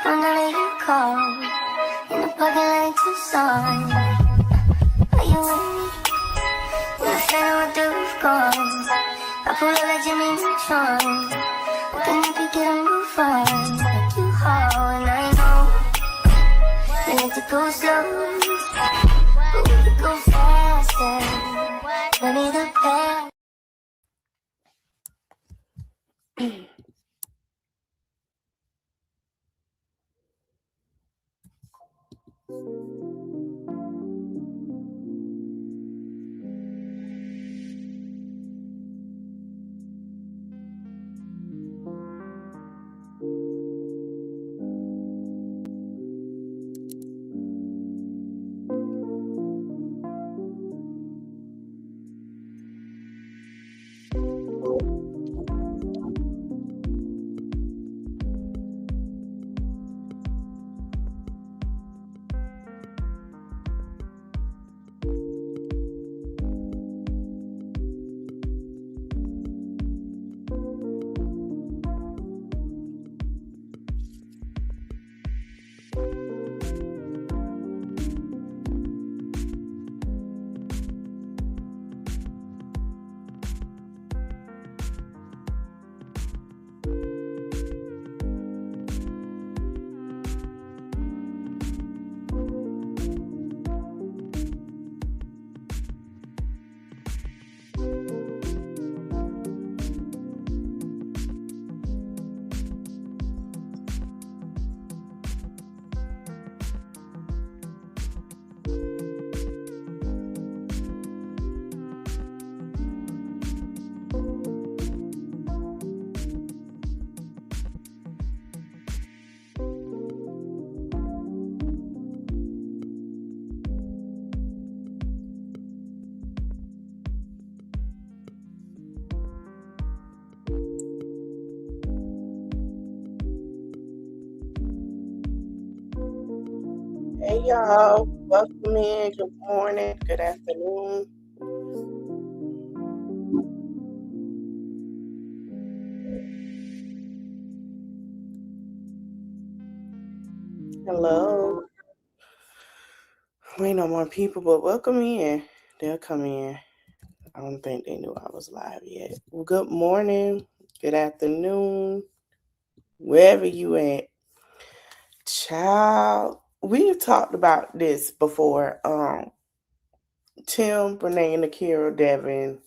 Up on the radio call, in the parking lot in Tucson. Are you with me? You're standing with the roof gone. I pull up like Jimmy Neutron. Looking if you get a move on. Like you haul, and I know we like to go slow, but we could go faster. Maybe the best. Hey y'all, welcome in. Good morning, good afternoon. Hello. We no more people, but welcome in. They'll come in. I don't think they knew I was live yet. Well, good morning, good afternoon, wherever you at. Child, we've talked about this before. Tim, Brene, and Akira Devon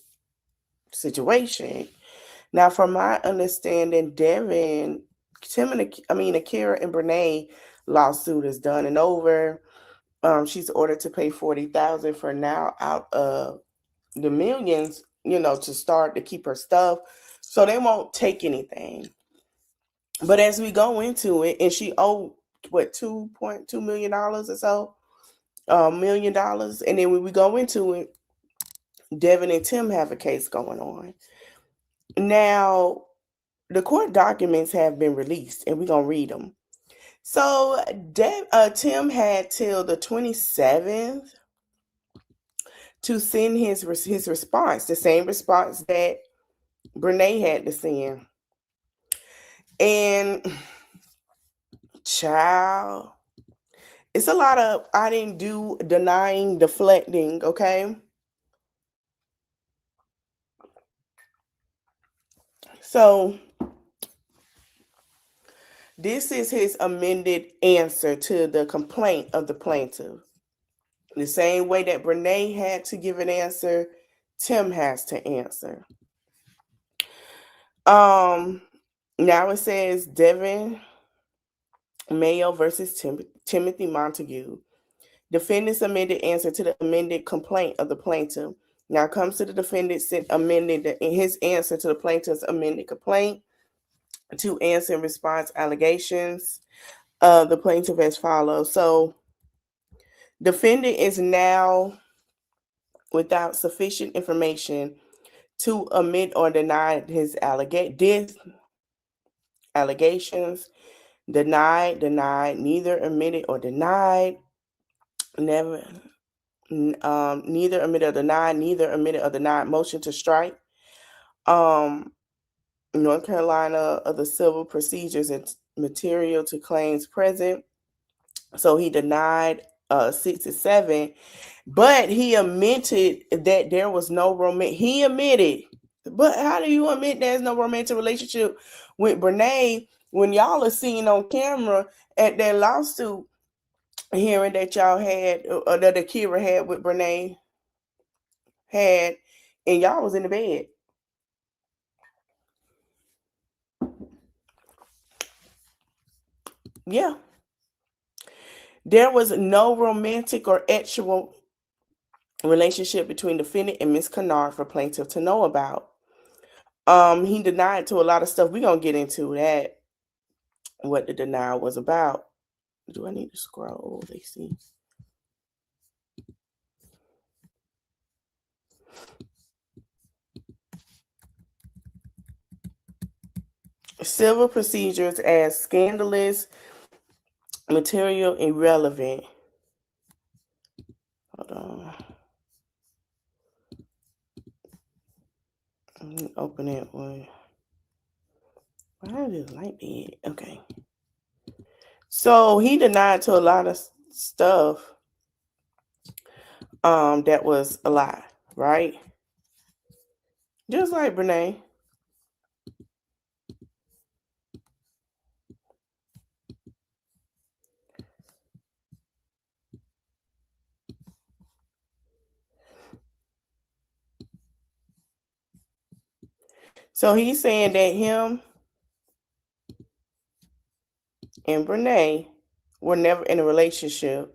situation. Now, from my understanding, Akira and Brene lawsuit is done and over. She's ordered to pay $40,000 for now out of the millions, to start to keep her stuff. So they won't take anything. But as we go into it, and she owed what $2.2 million or so, $1 million, and then when we go into it, Devon and Tim have a case going on. Now, the court documents have been released, and we're gonna read them. So, Tim had till the 27th to send his response, the same response that Brene had to send. And child, it's a lot of I didn't do, denying, deflecting, okay? So this is his amended answer to the complaint of the plaintiff. The same way that Brene had to give an answer, Tim has to answer. Now it says Devon Mayo versus Timothy Montague. Defendant's amended answer to the amended complaint of the plaintiff. Now comes to the defendant amended his answer to the plaintiff's amended complaint to answer and response allegations of the plaintiff as follows. So defendant is now without sufficient information to omit or deny his allegations. Denied, neither omitted or denied, neither omitted or denied, motion to strike. North Carolina of the Civil Procedures and material to claims present. So he denied 67, but he admitted that there was no romantic. He admitted, but how do you admit there's no romantic relationship with Brene when y'all are seen on camera at that lawsuit hearing that y'all had, or that Akira had with Brene had, and y'all was in the bed? Yeah. There was no romantic or actual relationship between defendant and Miss Kennard for plaintiff to know about. He denied to a lot of stuff. We're gonna get into that, what the denial was about. Do I need to scroll? Let's see. Civil procedures as scandalous, material, irrelevant. Hold on. Let me open it one. Why is it like that? Okay. So he denied to a lot of stuff that was a lie, right? Just like Brene. So he's saying that him and Brene were never in a relationship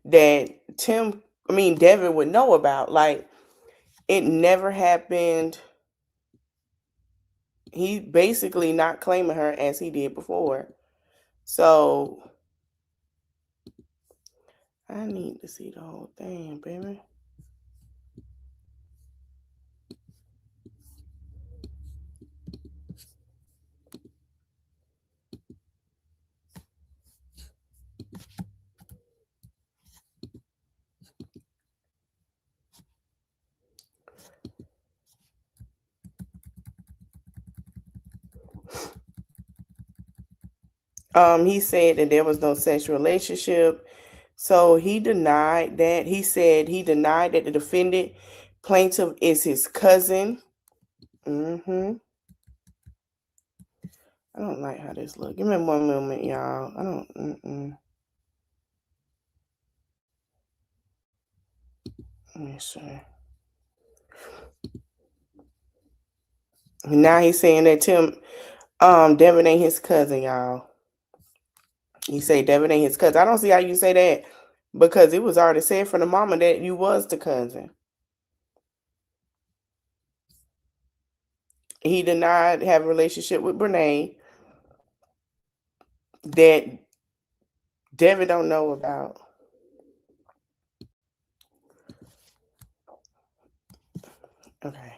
that Devin would know about. Like, it never happened. He basically not claiming her as he did before. So I need to see the whole thing, baby. He said that there was no sexual relationship. So he denied that. He said he denied that the defendant plaintiff is his cousin. I don't like how this look. Give me one moment, y'all. I don't. Let me see. Now he's saying that Devin ain't his cousin, y'all. He say Devin ain't his cousin. I don't see how you say that, because it was already said from the mama that you was the cousin. He denied having a relationship with Brene that Devin don't know about. Okay.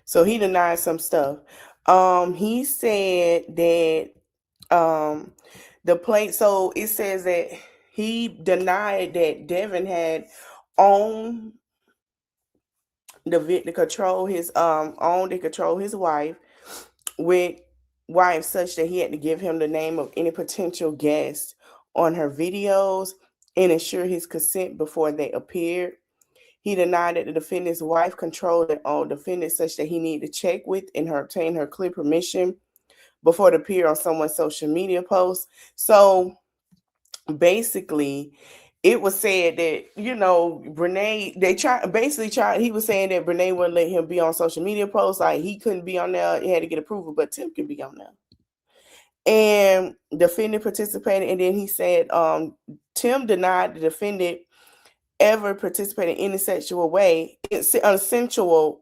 So he denied some stuff. He said that the plate. So it says that he denied that Devin had owned to control his owned and control his wife such that he had to give him the name of any potential guest on her videos and ensure his consent before they appeared. He denied that the defendant's wife controlled and owned defendant such that he needed to check with and obtain her clear permission before it appeared on someone's social media post. So basically, it was said that, Brene, he was saying that Brene wouldn't let him be on social media posts. Like, he couldn't be on there. He had to get approval, but Tim could be on there. And defendant participated. And then he said, Tim denied the defendant ever participated in any sexual way, unusual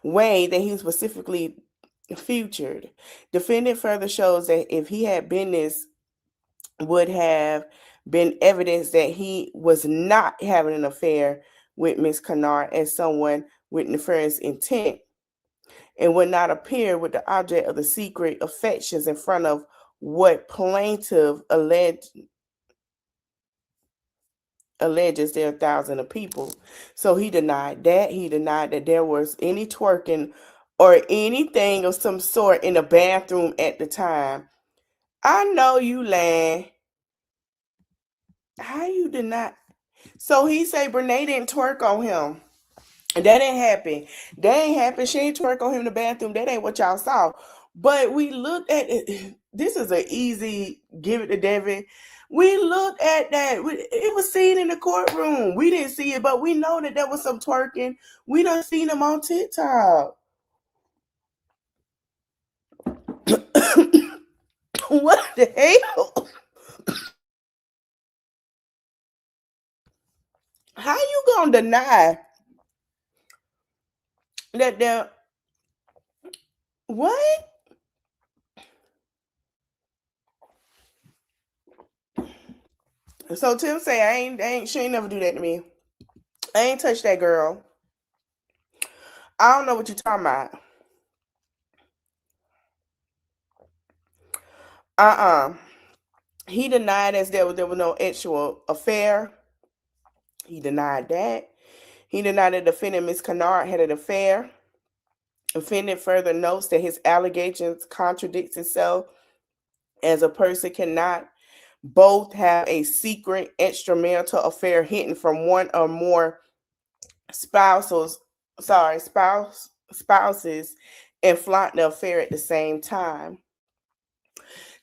way that he was specifically featured. Defendant further shows that if he had been this, would have been evidence that he was not having an affair with Miss Kennard as someone with nefarious intent, and would not appear with the object of the secret affections in front of what plaintiff alleges there are thousands of people. So he denied that. He denied that there was any twerking or anything of some sort in the bathroom at the time. I know you lying. How you deny? So he say Brene didn't twerk on him. That ain't happen. That ain't happen. She ain't twerk on him in the bathroom. That ain't what y'all saw. But we looked at it. This is an easy give it to Devin. We looked at that. It was seen in the courtroom. We didn't see it, but we know that there was some twerking. We done seen them on TikTok. What the hell? How you gonna deny that there? What? So Tim say she ain't never do that to me. I ain't touched that girl. I don't know what you talking about. Uh-uh. He denied as there was no actual affair. He denied that. He denied that defendant Miss Kennard had an affair. Defendant further notes that his allegations contradicts itself, as a person cannot both have a secret extramarital affair hidden from one or more spouses and flaunt the affair at the same time.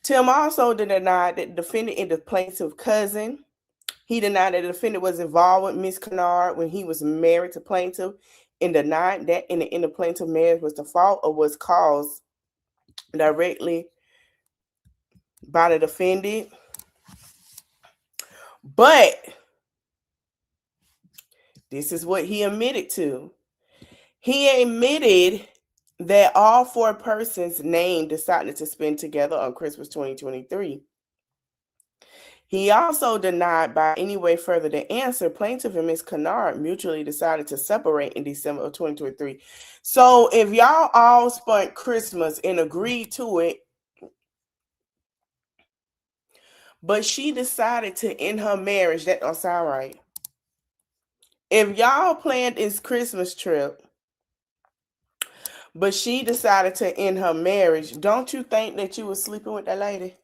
Tim also denied that the defendant is the plaintiff's cousin. He denied that the defendant was involved with Miss Kennard when he was married to plaintiff, and denied that in the plaintiff marriage was the fault or was caused directly by the defendant. But this is what he admitted to. He admitted that all four persons named decided to spend together on Christmas 2023. He also denied by any way further the answer plaintiff and Miss Kennard mutually decided to separate in December of 2023. So if y'all all spent Christmas and agreed to it, but she decided to end her marriage, that don't sound right. If y'all planned this Christmas trip, but she decided to end her marriage, don't you think that you was sleeping with that lady?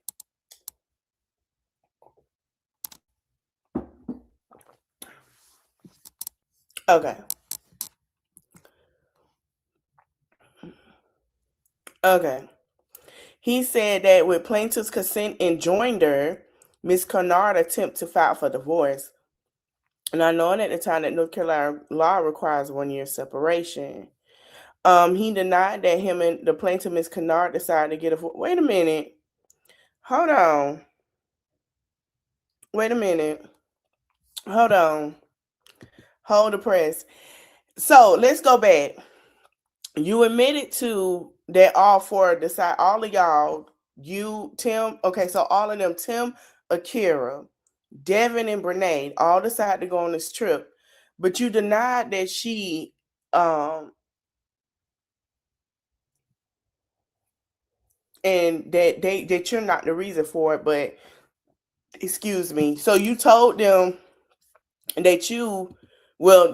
Okay. Okay. He said that with plaintiff's consent and joinder, Ms. Kennard attempted to file for divorce. And I know at the time that North Carolina law requires 1 year separation. He denied that him and the plaintiff, Ms. Kennard, decided to get a. Wait a minute. Hold on. Wait a minute. Hold on. Hold the press. So let's go back. You admitted to that all four decide, all of y'all, you, Tim, okay, so all of them, Tim, Akira, Devin, and Brene, all decided to go on this trip, but you denied that she, and that you're not the reason for it, but excuse me. So you told them that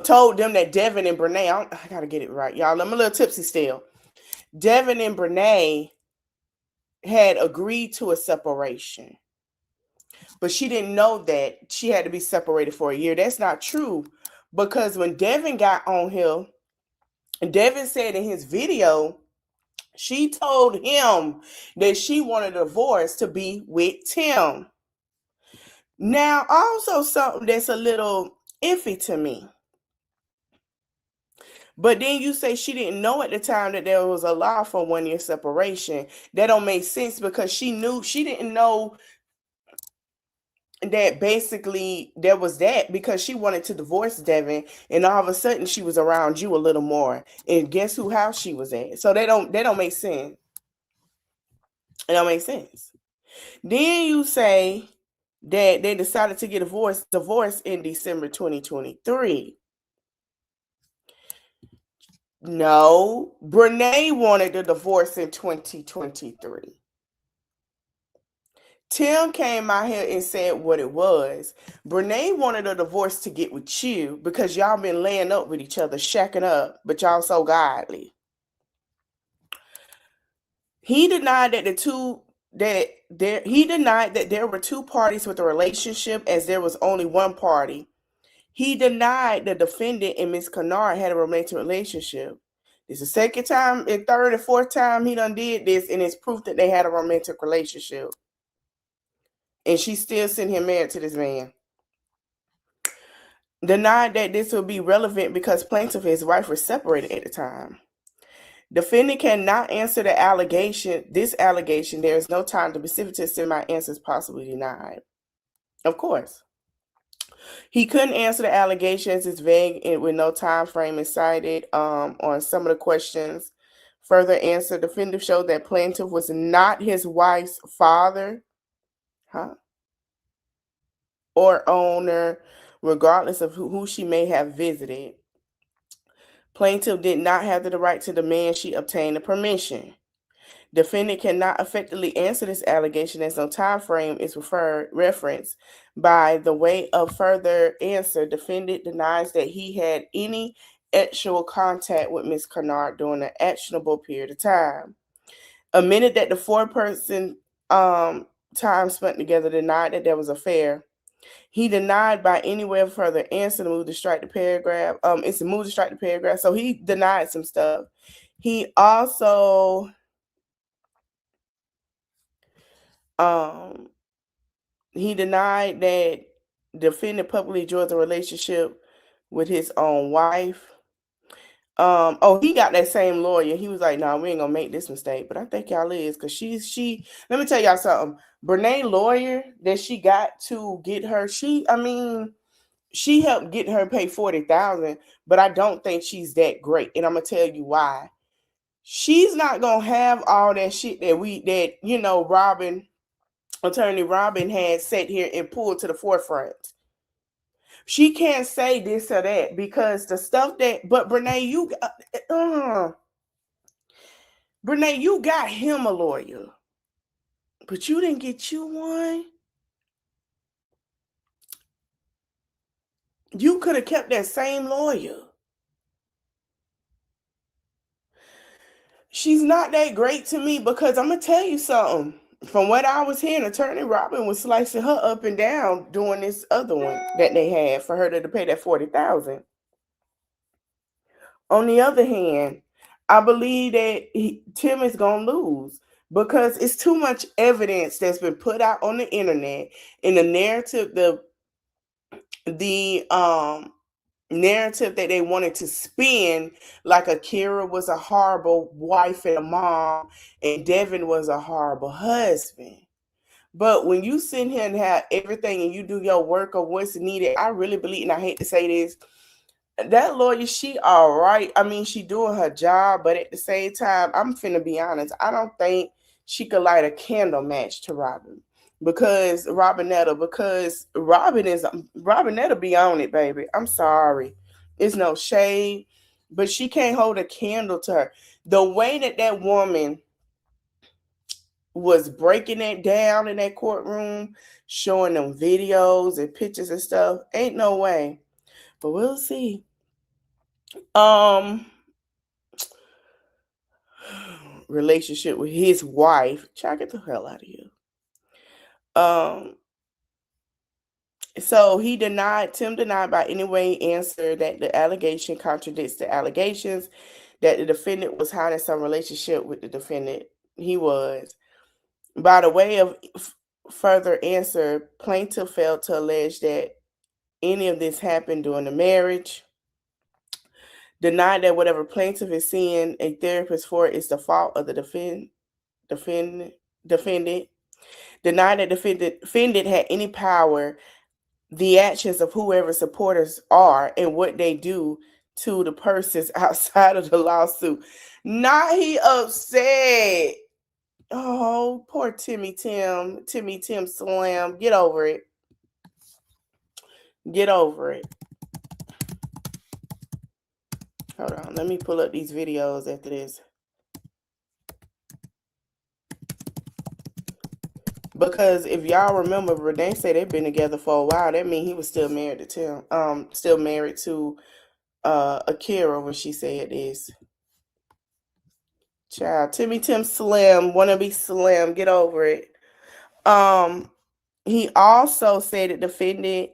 told them that Devin and Brene, I gotta get it right, y'all. I'm a little tipsy still. Devin and Brene had agreed to a separation, but she didn't know that she had to be separated for a year. That's not true, because when Devin got on here, Devin said in his video, she told him that she wanted a divorce to be with Tim. Now, also something that's a little iffy to me. But then you say she didn't know at the time that there was a law for 1 year separation. That don't make sense, because she didn't know that basically there was that, because she wanted to divorce Devin, and all of a sudden she was around you a little more. And guess who house she was at? So they don't make sense. It don't make sense. Then you say that they decided to get divorce in December 2023. No, Brene wanted the divorce in 2023. Tim came out here and said what it was. Brene wanted a divorce to get with Chiiii because y'all been laying up with each other, shacking up, but y'all so godly. He denied that he denied that there were two parties with a relationship, as there was only one party. He denied the defendant and Miss Kennard had a romantic relationship. This is the second time, and third and fourth time he done did this, and it's proof that they had a romantic relationship. And she's still sitting here married to this man. Denied that this would be relevant because plaintiff and his wife were separated at the time. Defendant cannot answer this allegation. There is no time to specifically say my answer is possibly denied. Of course. He couldn't answer the allegations. It's vague and with no time frame is cited on some of the questions. Further answer, defendant showed that plaintiff was not his wife's father, or owner, regardless of who she may have visited. Plaintiff did not have the right to demand she obtain the permission. Defendant cannot effectively answer this allegation as no time frame is referenced. By the way of further answer, defendant denies that he had any actual contact with Ms. Kennard during an actionable period of time. Admitted that the four-person time spent together, denied that there was an affair. He denied by any way of further answer to move to strike the paragraph. It's a move to strike the paragraph. So he denied some stuff. He also he denied that defendant publicly joined a relationship with his own wife. He got that same lawyer. He was like, "Nah, we ain't gonna make this mistake." But I think y'all is, because she. Let me tell y'all something. Brene lawyer that she got to get her. She helped get her pay $40,000, but I don't think she's that great, and I'm gonna tell you why. She's not gonna have all that shit that Attorney Robin had sat here and pulled to the forefront. She can't say this or that because the stuff but Brene, you got him a lawyer, but you didn't get you one. You could have kept that same lawyer. She's not that great to me because I'm going to tell you something. From what I was hearing, Attorney Robin was slicing her up and down doing this other one that they had for her to pay that $40,000. On the other hand, I believe that Tim is going to lose because it's too much evidence that's been put out on the internet in the narrative, the narrative that they wanted to spin, like Akira was a horrible wife and a mom and Devon was a horrible husband. But when you sit here and have everything and you do your work of what's needed, I really believe, and I hate to say this, that lawyer, she all right. I mean, she doing her job, but at the same time, I'm finna be honest, I don't think she could light a candle match to Robin. Because Robinetta be on it, baby. I'm sorry. It's no shade, but she can't hold a candle to her. The way that woman was breaking it down in that courtroom, showing them videos and pictures and stuff, ain't no way. But we'll see. Relationship with his wife. Child, get the hell out of here. So Tim denied by any way answer that the allegation contradicts the allegations that the defendant was hiding some relationship with the defendant. He was. By the way of further answer, plaintiff failed to allege that any of this happened during the marriage. Denied that whatever plaintiff is seeing a therapist for is the fault of the defendant. Denied that defendant had any power, the actions of whoever supporters are and what they do to the persons outside of the lawsuit. Not he upset. Oh, poor Timmy Tim Slam. Get over it. Get over it. Hold on. Let me pull up these videos after this. Because if y'all remember, Renee said they've been together for a while. That means he was still married to Tim. Still married to Akira when she said this. Child, Timmy Tim Slim, wanna be Slim, get over it. Um, he also said the defendant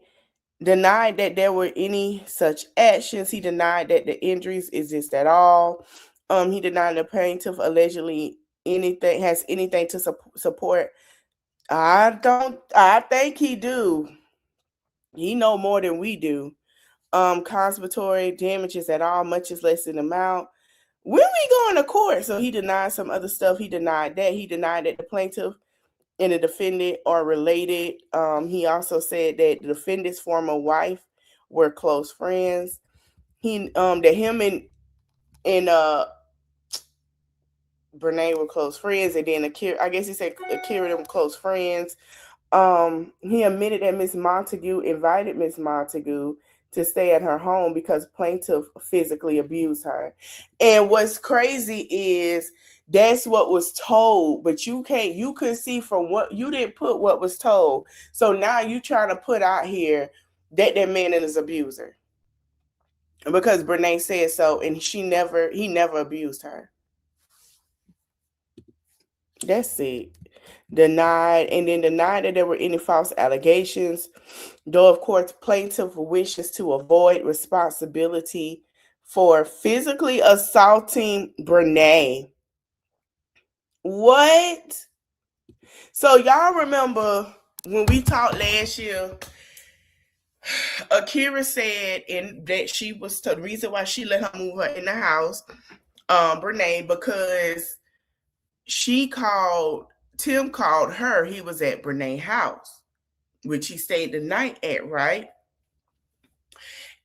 denied that there were any such actions. He denied that the injuries exist at all. He denied the plaintiff allegedly has anything to support. I think he do. He know more than we do. Compensatory damages at all, much as less than amount. When we going to court, so he denied some other stuff. He denied that. He denied that the plaintiff and the defendant are related. He also said that the defendant's former wife were close friends. That him and Brene were close friends, and then Akira, I guess he said Akira them close friends. He admitted that Miss Montague invited Miss Montague to stay at her home because plaintiff physically abused her. And what's crazy is that's what was told, but you could see from what you didn't put what was told. So now you trying to put out here that man is his abuser. Because Brene said so, and he never abused her. That's it. Denied that there were any false allegations. Though, of course, plaintiff wishes to avoid responsibility for physically assaulting Brene. What? So y'all remember when we talked last year, Akira said that she was the reason why she let her move her in the house, Brene, because Tim called her. He was at Brene's house, which he stayed the night at, right?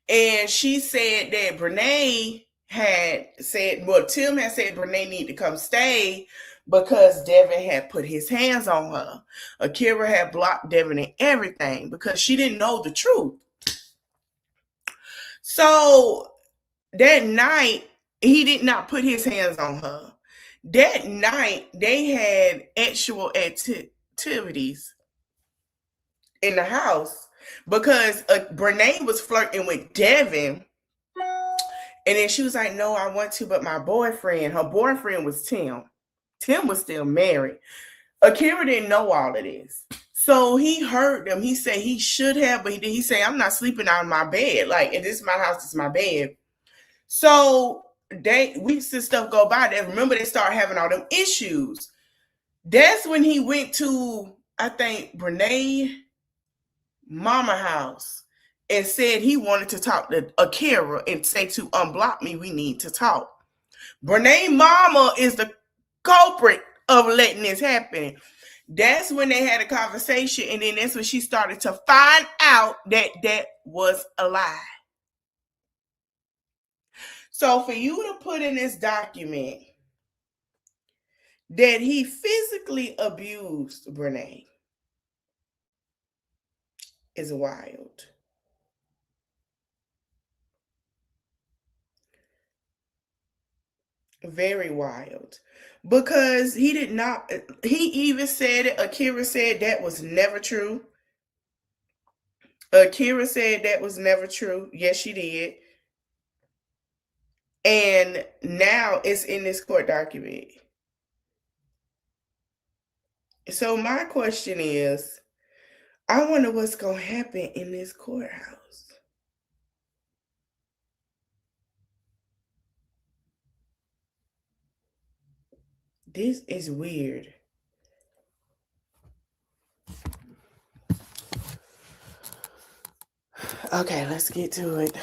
And she said that Brene had said, well, Tim had said Brene needed to come stay because Devon had put his hands on her. Akira had blocked Devon and everything because she didn't know the truth. So that night, he did not put his hands on her. That night, they had actual activities in the house because Brene was flirting with Devon. And then she was like, no, I want to, but my boyfriend, her boyfriend was Tim. Tim was still married. Akira didn't know all of this. So he heard them. He said he should have, but he said, I'm not sleeping out of my bed. Like, if this is my house, this is my bed. So weeks and stuff go by. Remember, they start having all them issues. That's when he went to, I think, Brene mama house and said he wanted to talk to Akira and say to unblock me, we need to talk. Brene mama is the culprit of letting this happen. That's when they had a conversation, and then that's when she started to find out that was a lie. So for you to put in this document that he physically abused Brene is wild. Very wild. Because he even said it. Akira said that was never true. Akira said that was never true. Yes, she did. And now it's in this court document. So my question is, I wonder what's going to happen in this courthouse. This is weird. Okay, let's get to it.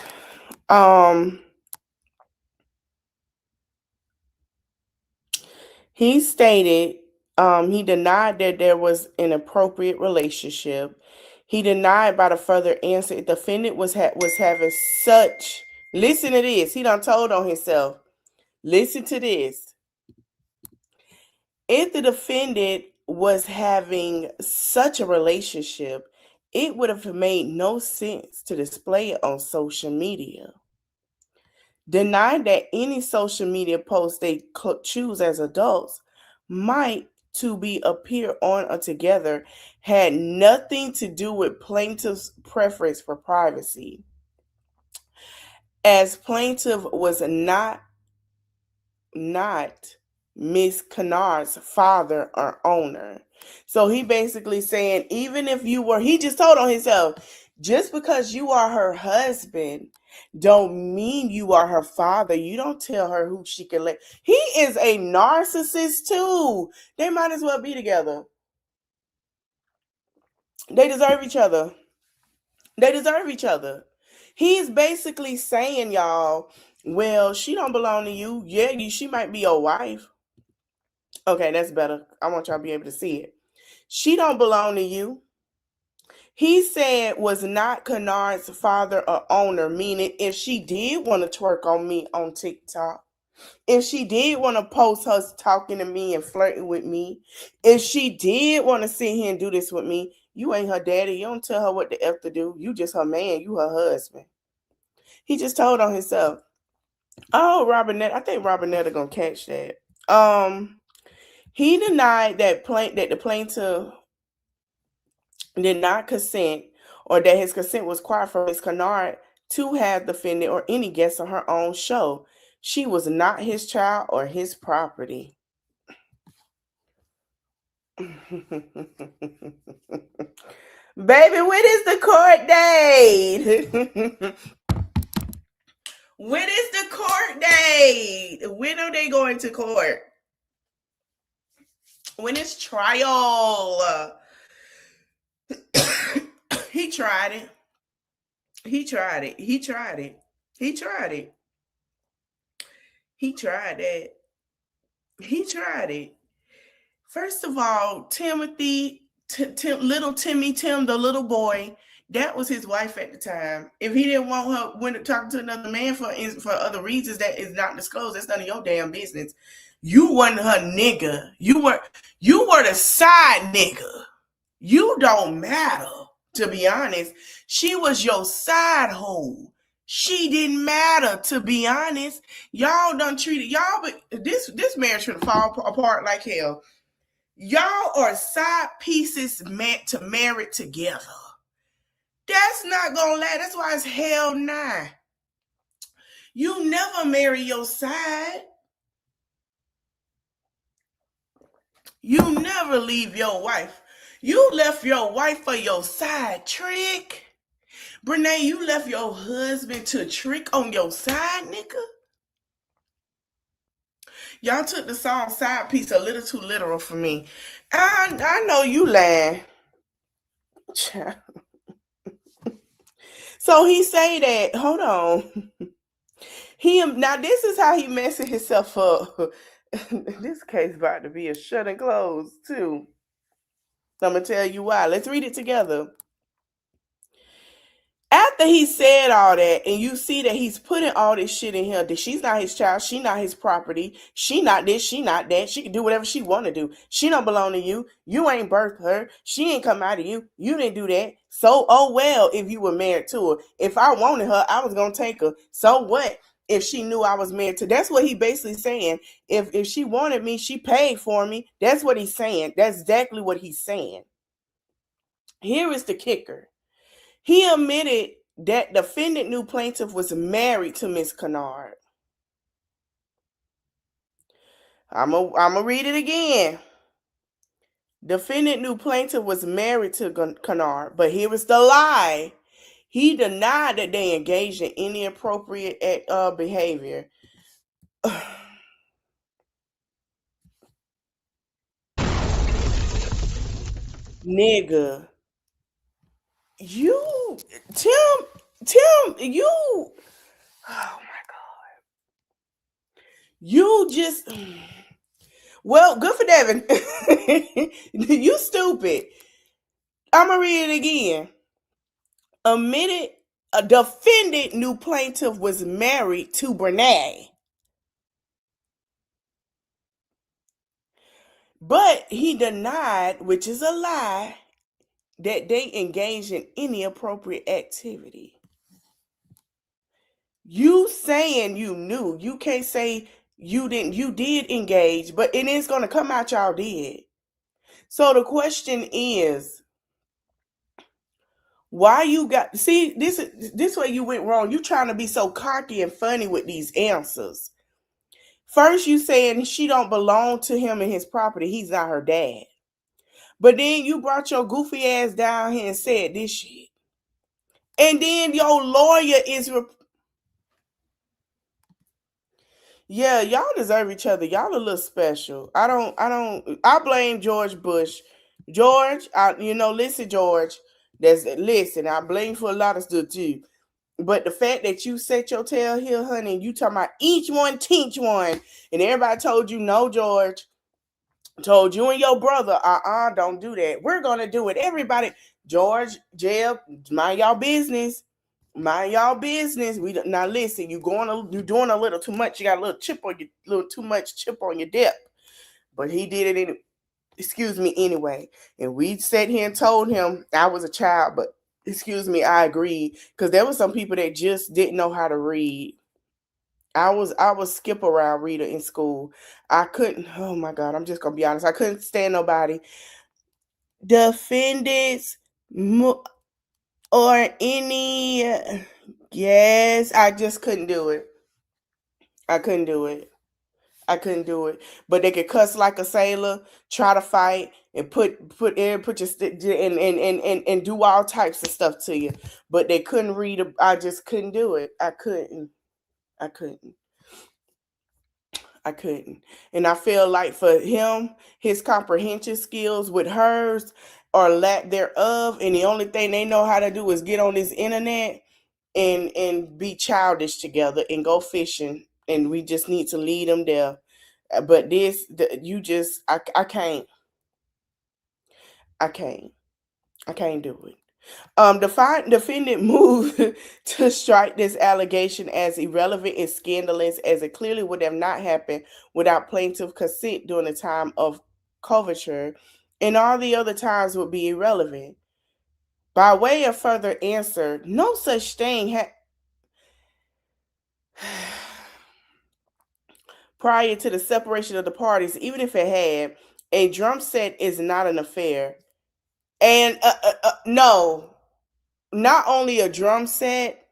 He stated he denied that there was an appropriate relationship. He denied by the further answer the defendant was having such. Listen to this. He done told on himself. Listen to this. If the defendant was having such a relationship, it would have made no sense to display it on social media. Denied that any social media post they choose as adults might to be appear on or together had nothing to do with plaintiff's preference for privacy, as plaintiff was not Miss Kennard's father or owner. So he basically saying, even if you were, he just told on himself, just because you are her husband, don't mean you are her father. You don't tell her who she can let. He is a narcissist too. They might as well be together. They deserve each other. They deserve each other. He's basically saying, y'all, well, she don't belong to you. Yeah, she might be your wife. Okay, that's better. I want y'all to be able to see it. She don't belong to you. He said was not Kennard's father or owner, meaning if she did want to twerk on me on TikTok, if she did want to post her talking to me and flirting with me, if she did want to sit here and do this with me, you ain't her daddy. You don't tell her what the F to do. You just her man. You her husband. He just told on himself. Oh, Robinette. I think Robinette gonna catch that. He denied that the plaintiff did not consent or that his consent was required for Ms. Kennard to have defended or any guest on her own show. She was not his child or his property. Baby, when is the court date? When is the court date? When are they going to court? When is trial? He tried it. He tried it. He tried it. He tried it. He tried that. He tried it. First of all, Timothy, little Timmy Tim, the little boy, that was his wife at the time. If he didn't want her when talking to another man for other reasons that is not disclosed, that's none of your damn business. You wasn't her nigga. You were the side nigga. You don't matter, to be honest. She was your side hoe. She didn't matter, to be honest. Y'all done treated y'all, but this marriage should fall apart like hell. Y'all are side pieces meant to marry together. That's not gonna last. That's why it's hell nah. You never marry your side. You never leave your wife. You left your wife for your side trick. Brene, you left your husband to trick on your side, nigga. Y'all took the song side piece a little too literal for me. I know you lying. So he say that, hold on. Now this is how he messing himself up. This case about to be a shut and close too. I'm gonna tell you why. Let's read it together. After he said all that, and you see that he's putting all this shit in here, that she's not his child, she not his property, she not this, she not that, she can do whatever she want to do. She don't belong to you. You ain't birthed her. She ain't come out of you. You didn't do that. So, oh well, if you were married to her. If I wanted her, I was gonna take her. So what? If she knew I was married to, that's what he basically saying. If she wanted me, she paid for me. That's what he's saying. That's exactly what he's saying. Here is the kicker. He admitted that defendant knew plaintiff was married to Miss Kennard. I'm gonna read it again. Defendant knew plaintiff was married to Kennard, but here was the lie. He denied that they engaged in any inappropriate behavior. Nigga. Tim, you, oh my God. You just, well, good for Devon. You stupid. I'm going to read it again. Admitted a defendant knew plaintiff was married to Brene. But he denied, which is a lie, that they engaged in any appropriate activity. You saying you knew. You can't say you didn't. You did engage, but it is going to come out y'all did. So the question is, why you got see this way you went wrong. You trying to be so cocky and funny with these answers. First you saying she don't belong to him and his property. He's not her dad. But then you brought your goofy ass down here and said this shit. And then your lawyer is yeah, y'all deserve each other. Y'all a little special. I blame George Bush. George, listen, George. Listen, I blame for a lot of stuff too. But the fact that you set your tail here, honey, and you talking about each one teach one, and everybody told you no, George. Told you and your brother, don't do that. We're gonna do it. Everybody, George, Jeb, mind y'all business. Mind y'all business. We now listen. You doing a little too much. You got a little too much chip on your dip. But he did it anyway. And we sat here and told him I was a child, but I agreed because there were some people that just didn't know how to read. I was skip around reader in school. I couldn't. Oh my God! I'm just gonna be honest. I couldn't stand nobody. Defendants or any. Yes, I just couldn't do it. I couldn't do it. I couldn't do it. But they could cuss like a sailor, try to fight, and put your and do all types of stuff to you. But they couldn't read. I just couldn't do it. I couldn't. I couldn't. I couldn't. And I feel like for him, his comprehension skills with hers or lack thereof, and the only thing they know how to do is get on this internet and be childish together and go fishing. And we just need to lead them there. But I can't. I can't. I can't do it. Defendant moved to strike this allegation as irrelevant and scandalous, as it clearly would have not happened without plaintiff consent during the time of coverture, and all the other times would be irrelevant. By way of further answer, no such thing had prior to the separation of the parties. Even if it had, a drum set is not an affair. And no, not only a drum set,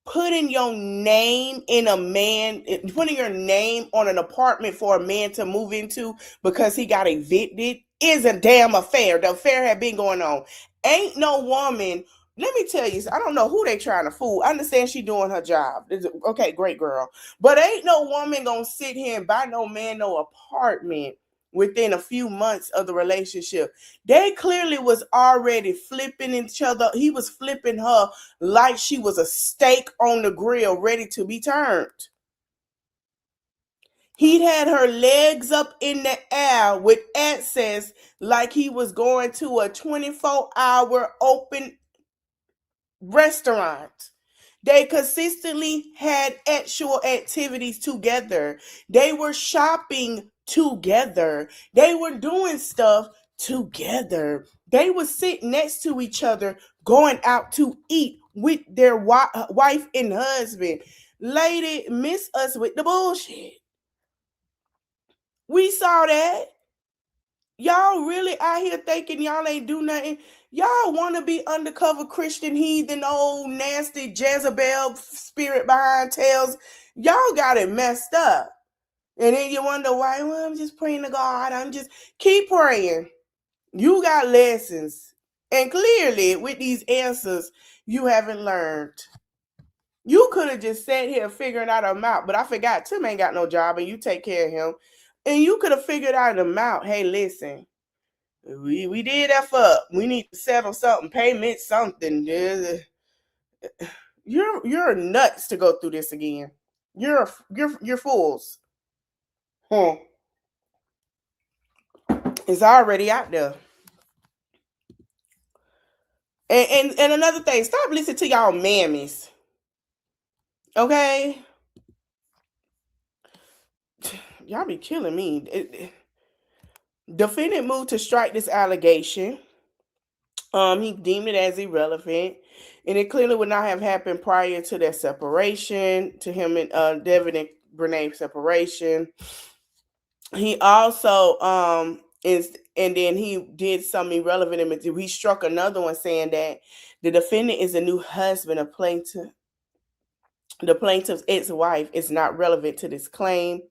putting your name putting your name on an apartment for a man to move into because he got evicted is a damn affair. The affair had been going on. Ain't no woman. Let me tell you, I don't know who they trying to fool. I understand she doing her job. Okay, great girl. But ain't no woman gonna sit here and buy no man no apartment within a few months of the relationship. They clearly was already flipping each other. He was flipping her like she was a steak on the grill ready to be turned. He'd had her legs up in the air with access like he was going to a 24-hour open restaurant. They consistently had actual activities together. They were shopping together. They were doing stuff together. They would sit next to each other, going out to eat with their wife and husband. Lady, miss us with the bullshit. We saw that. Y'all really out here thinking y'all ain't do nothing. Y'all want to be undercover Christian heathen, old nasty Jezebel spirit behind tails. Y'all got it messed up. And then you wonder why. Well, I'm just praying to God. I'm just keep praying. You got lessons. And clearly with these answers, you haven't learned. You could have just sat here figuring out a mouth, but I forgot Tim ain't got no job and you take care of him. And you could have figured out a mouth. Hey, listen. We did F up. We need to settle something, payment, something. You're nuts to go through this again. You're fools. It's already out there. And another thing, stop listening to y'all mammies. Okay? Y'all be killing me. Defendant moved to strike this allegation. He deemed it as irrelevant, and it clearly would not have happened prior to their separation, to him and Devon and Brene's separation. He also and then he did something irrelevant. He struck another one saying that the defendant is a new husband of the plaintiff's ex-wife is not relevant to this claim.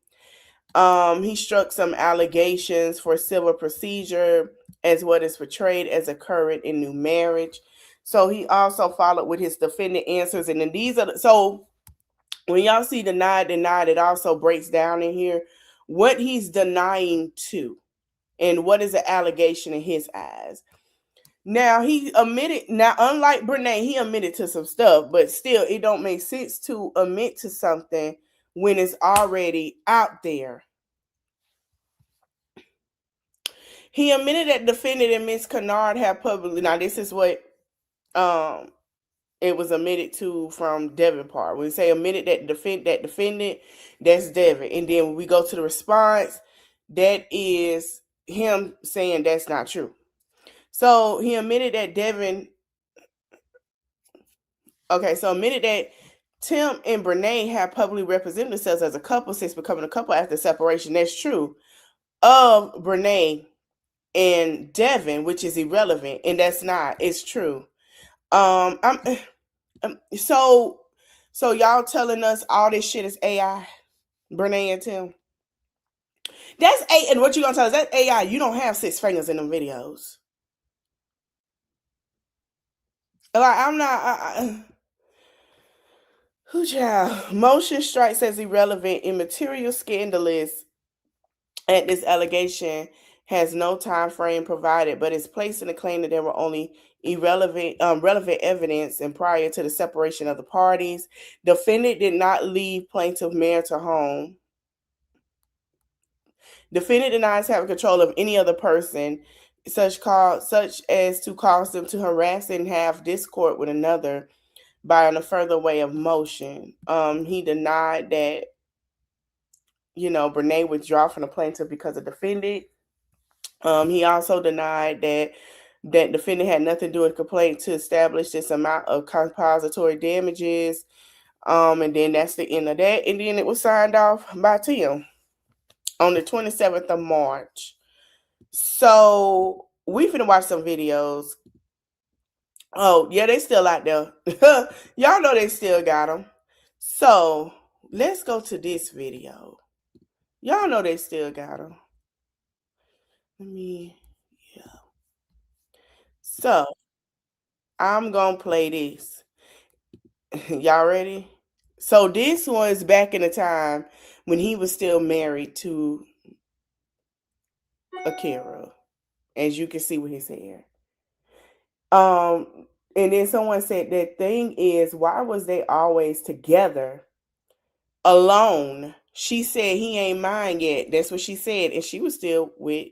He struck some allegations for civil procedure as what is portrayed as occurring in new marriage. So he also followed with his defendant answers, and then these are so when y'all see denied, it also breaks down in here what he's denying to, and what is an allegation in his eyes. Now he admitted. Now, unlike Brene, he admitted to some stuff, but still, it don't make sense to admit to something when it's already out there. He admitted that defendant and Miss Kennard have publicly. Now, this is what it was admitted to from Devon part. When we say admitted that defendant, that's Devon, and then when we go to the response, that is him saying that's not true. So he admitted that Devon. Okay, so admitted that Tim and Brene have publicly represented themselves as a couple since becoming a couple after separation. That's true of Brene and Devon, which is irrelevant, and that's not. It's true. So y'all telling us all this shit is AI, Brene and Tim. That's A, and what you gonna tell us? That's AI. You don't have 6 fingers in them videos. Like I'm not. Who child? Motion strikes as irrelevant, immaterial, scandalous. And this allegation has no time frame provided, but is placed in the claim that there were only relevant evidence and prior to the separation of the parties. Defendant did not leave plaintiff marital home. Defendant denies having control of any other person, such as to cause them to harass and have discord with another by a further way of motion. He denied that, Brene withdrew from the plaintiff because of defendant. He also denied that defendant had nothing to do with the complaint to establish this amount of compensatory damages. And then that's the end of that. And then it was signed off by Tim on the 27th of March. So we finna watch some videos. Oh, yeah, they still out there. Y'all know they still got them. So let's go to this video. Y'all know they still got them. Yeah. So I'm gonna play this. Y'all ready? So this was back in the time when he was still married to Akira, as you can see with his hair. And then someone said that thing is, why was they always together alone? She said he ain't mine yet. That's what she said, and she was still with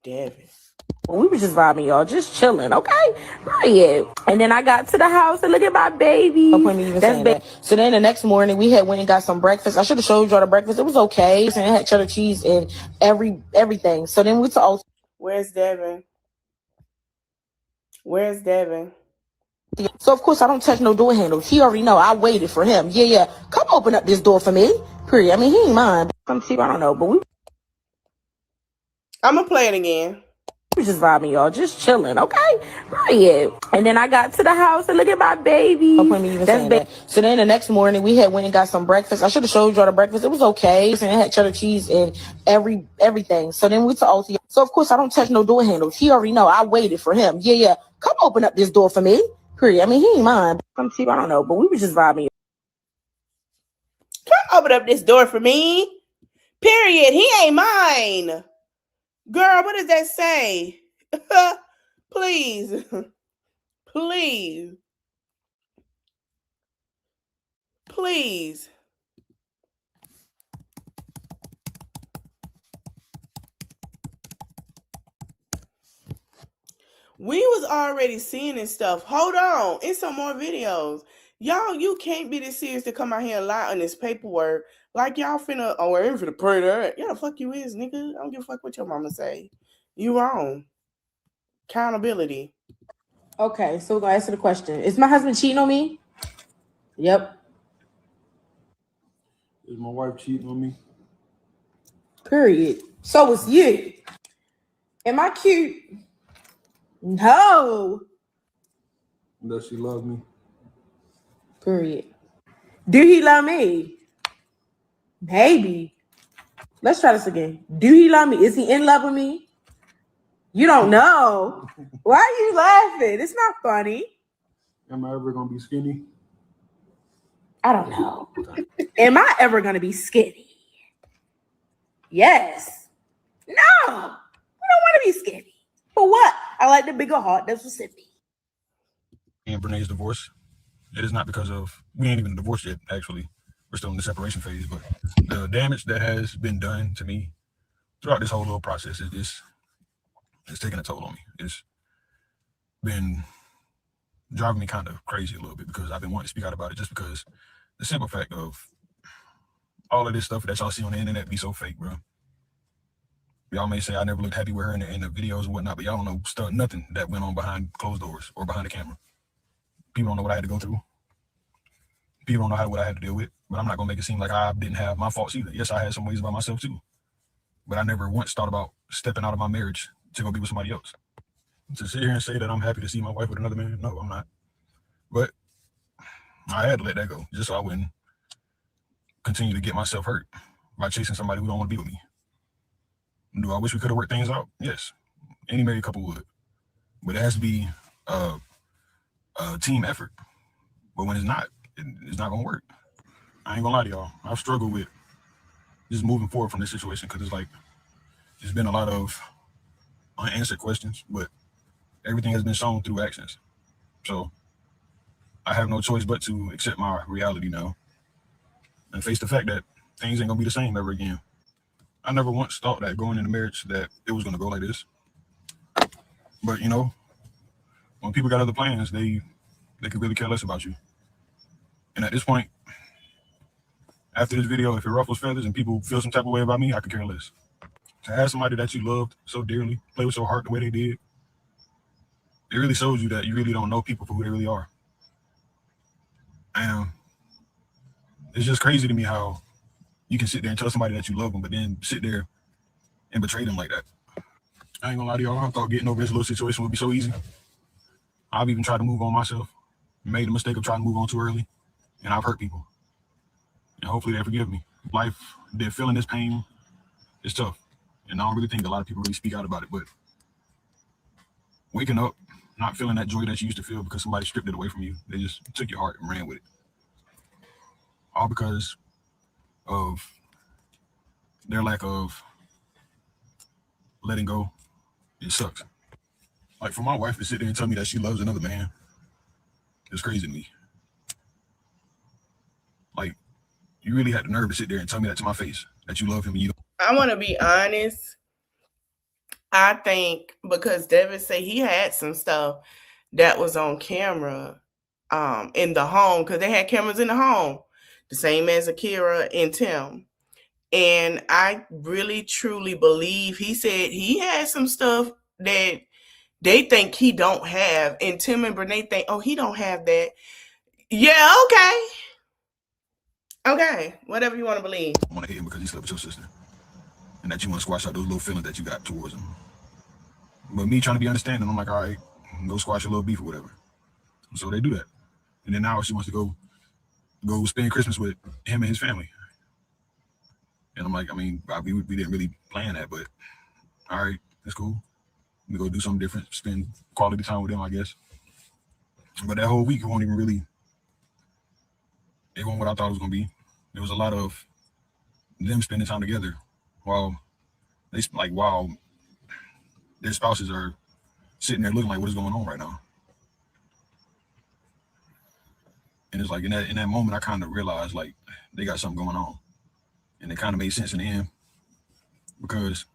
Devon. We was just vibing, y'all, just chilling, okay? Right. And then I got to the house and look at my baby. No point me even saying that. So then the next morning we had went and got some breakfast. I should have showed y'all the breakfast. It was okay. And it had cheddar cheese and everything. So then we told. Where's Devon? Where's Devon? So of course I don't touch no door handles. He already know. I waited for him. Yeah. Come open up this door for me. Period. I mean, he ain't mine. I don't know, but I'm gonna play it again. We just vibing, y'all, just chilling, okay? Right. And then I got to the house and look at my baby. No point me even saying that. So then the next morning we had went and got some breakfast. I should have showed y'all the breakfast. It was okay. And it had cheddar cheese and everything. So then we told. So of course I don't touch no door handles. He already know. I waited for him. Yeah. Come open up this door for me. Period. I mean, he ain't mine. I don't know, but we was just vibing. Come open up this door for me. Period. He ain't mine. Girl, what does that say? Please. Please. Please. We was already seeing this stuff. Hold on. It's some more videos. Y'all, you can't be this serious to come out here and lie on this paperwork. Like y'all finna, I ain't finna pray that. Yeah, the fuck you is, nigga. I don't give a fuck what your mama say. You wrong. Accountability. Okay, so we're gonna answer the question. Is my husband cheating on me? Yep. Is my wife cheating on me? Period. So it's you. Am I cute? No. Does she love me? Period. Do he love me? Maybe. Let's try this again. Do he love me? Is he in love with me? You don't know. Why are you laughing? It's not funny. Am I ever gonna be skinny? I don't know. Am I ever gonna be skinny? Yes. No. I don't want to be skinny. For what? I like the bigger heart. That's what's in me. And Brene's divorce. It is not because of, we ain't even divorced yet, actually. We're still in the separation phase, but the damage that has been done to me throughout this whole little process is just, it's taking a toll on me. It's been driving me kind of crazy a little bit because I've been wanting to speak out about it just because the simple fact of all of this stuff that y'all see on the internet be so fake, bro. Y'all may say I never looked happy with her in the videos and whatnot, but y'all don't know nothing that went on behind closed doors or behind the camera. People don't know what I had to go through. People don't know what I had to deal with, but I'm not gonna make it seem like I didn't have my faults either. Yes, I had some ways about myself too, but I never once thought about stepping out of my marriage to go be with somebody else. To sit here and say that I'm happy to see my wife with another man, no, I'm not. But I had to let that go just so I wouldn't continue to get myself hurt by chasing somebody who don't want to be with me. Do I wish we could have worked things out? Yes, any married couple would, but it has to be a team effort. But when it's not gonna work. I ain't gonna lie to y'all. I've struggled with just moving forward from this situation because it's like there's been a lot of unanswered questions, but everything has been shown through actions. So I have no choice but to accept my reality now and face the fact that things ain't gonna be the same ever again. I never once thought that going into marriage that it was gonna go like this. But you know, when people got other plans, they could really care less about you. And at this point, after this video, if it ruffles feathers and people feel some type of way about me, I could care less. To have somebody that you loved so dearly play with your heart the way they did, it really shows you that you really don't know people for who they really are. And it's just crazy to me how you can sit there and tell somebody that you love them, but then sit there and betray them like that. I ain't gonna lie to y'all, I thought getting over this little situation would be so easy. I've even tried to move on myself, made the mistake of trying to move on too early, and I've hurt people. And hopefully they forgive me. Life, they're feeling this pain, it's tough. And I don't really think a lot of people really speak out about it, but waking up, not feeling that joy that you used to feel because somebody stripped it away from you, they just took your heart and ran with it. All because of their lack of letting go. It sucks. Like for my wife to sit there and tell me that she loves another man, it's crazy to me. Like, you really had the nerve to sit there and tell me that to my face, that you love him and you don't. I want to be honest. I think because Devin said he had some stuff that was on camera in the home, because they had cameras in the home, the same as Akira and Tim. And I really, truly believe he said he had some stuff that they think he don't have. And Tim and Brene think, oh, he don't have that. Yeah, okay. Okay, whatever you want to believe. I want to hate him because he slept with your sister. And that you want to squash out those little feelings that you got towards him. But me trying to be understanding, I'm like, all right, go squash a little beef or whatever. So they do that. And then now she wants to go spend Christmas with him and his family. And I'm like, I mean, we didn't really plan that, but all right, that's cool. We go do something different, spend quality time with them, I guess. But that whole week, it wasn't what I thought it was going to be. There was a lot of them spending time together while their spouses are sitting there looking like, what is going on right now? And it's like in that moment, I kind of realized like they got something going on. And it kind of made sense in the end because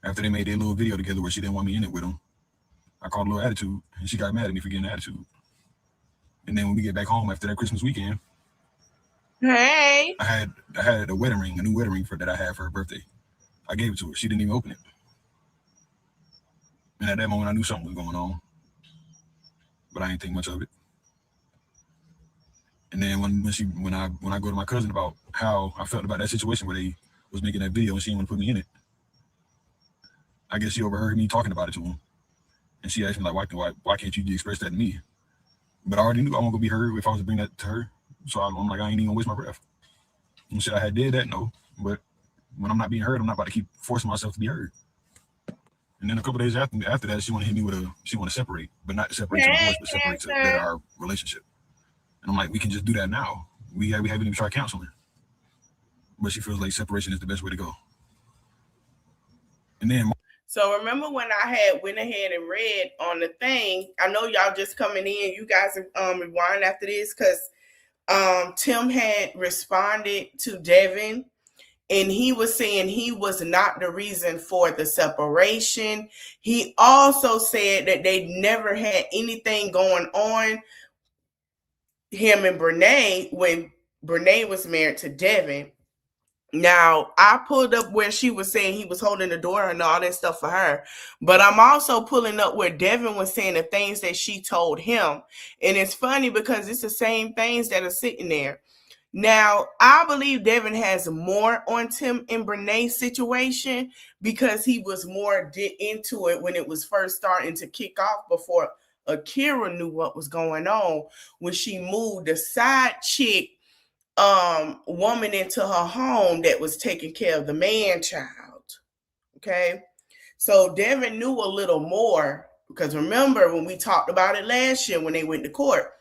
after they made their little video together where she didn't want me in it with them, I called a little attitude and she got mad at me for getting an attitude. And then when we get back home after that Christmas weekend, hey, I had a wedding ring, a new wedding ring that I had for her birthday. I gave it to her. She didn't even open it. And at that moment, I knew something was going on, but I didn't think much of it. And then when I go to my cousin about how I felt about that situation where they was making that video and she didn't want to put me in it, I guess she overheard me talking about it to him, and she asked me like, why can't you express that to me? But I already knew I wasn't gonna be heard if I was to bring that to her. So I'm like, I ain't even gonna waste my breath. And should I had did that? No. But when I'm not being heard, I'm not about to keep forcing myself to be heard. And then a couple days after that, she want to hit me with she want to separate, but not separate to divorce, but separate to better our relationship. And I'm like, we can just do that now. We haven't even tried counseling. But she feels like separation is the best way to go. And then, so remember when I had went ahead and read on the thing, I know y'all just coming in, you guys rewind after this, because Tim had responded to Devon, and he was saying he was not the reason for the separation. He also said that they never had anything going on, him and Brene, when Brene was married to Devon. Now, I pulled up where she was saying he was holding the door and all that stuff for her. But I'm also pulling up where Devon was saying the things that she told him. And it's funny because it's the same things that are sitting there. Now, I believe Devon has more on Tim and Brene's situation because he was more into it when it was first starting to kick off, before Akira knew what was going on, when she moved the side chick woman into her home that was taking care of the man child. Okay. So Devon knew a little more, because remember when we talked about it last year when they went to court,